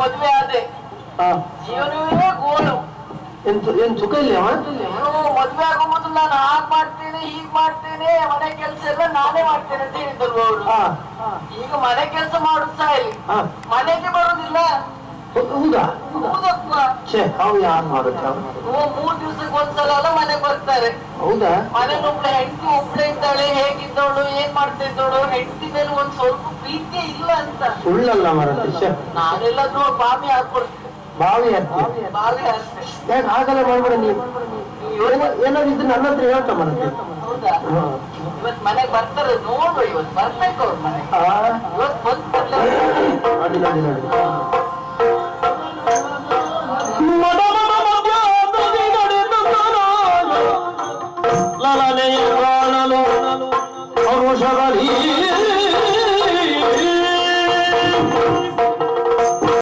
ಮದುವೆ ಆದೆ ಜೀವನವೇ ಗೋಳು. ಏನ್ ಸುಖ ಇಲ್ಲ ಮದುವೆ ಆಗೋ ಮೊದಲು ನಾನು ಹಾಗ್ ಮಾಡ್ತೇನೆ ಹೀಗ್ ಮಾಡ್ತೇನೆ ಮನೆ ಕೆಲಸ ಎಲ್ಲ ನಾನೇ ಮಾಡ್ತೇನೆ ಅಂತ ಹೇಳಿದ್ರು ಅವರು. ಈಗ ಮನೆ ಕೆಲಸ ಮಾಡುದು ಸಹ ಇಲ್ಲಿ ಮನೆಗೆ ಬರುದಿಲ್ಲ. ಹೌದಾ? ಅವ್ರು ಯಾರು ಮಾಡುತ್ತ? 3 ದಿವಸಕ್ಕೆ ಒಂದ್ಸಲ ಅಲ್ಲ ಮನೆಗೆ ಬರ್ತಾರೆ. ಹೌದಾ? ಮನೇಲಿ ಒಬ್ಳೆ ಹೆಂಡತಿ ಒಬ್ಳೆ ಇದ್ದಾಳೆ, ಹೇಗಿದ್ದವಳು ಏನ್ ಮಾಡ್ತಾ ಇದ್ದವಳು, ಹೆಂಡತಿ ಮೇಲೆ ಒಂದ್ ಸ್ವಲ್ಪ ಪ್ರೀತಿ ಇಲ್ಲ ಅಂತ. ಸುಳ್ಳಲ್ಲ ಮರತಿ. ನಾನೆಲ್ಲಾದ್ರೂ ಬಾವಿ ಹಾಕೊಡ್ತೀನಿ. ಬಾವಿ ಹಾಕ್ತಿ? ಬಾವಿ ಹಾಕ್ತೇನೆ. ಯಾಕೆ ಹಾಗೆಲ್ಲ ಮಾಡ್ಬೇಡ ನೀವು. ಏನಾದ್ರು ಇದ್ರೆ ನನ್ನ ಹತ್ರ ಹೇಳ್ತಾ ಮರತಿ. ಹೌದಾ? ಇವತ್ ಮನೆಗೆ ಬರ್ತಾರೆ ನೋಡುವ. ಇವತ್ತು ಬರ್ಬೇಕು ಅವ್ರ ಮನೆಗೆ. ಇವತ್ತು ಬಂದು ನೋಡಿ ನೋಡಿ ನೋಡಿ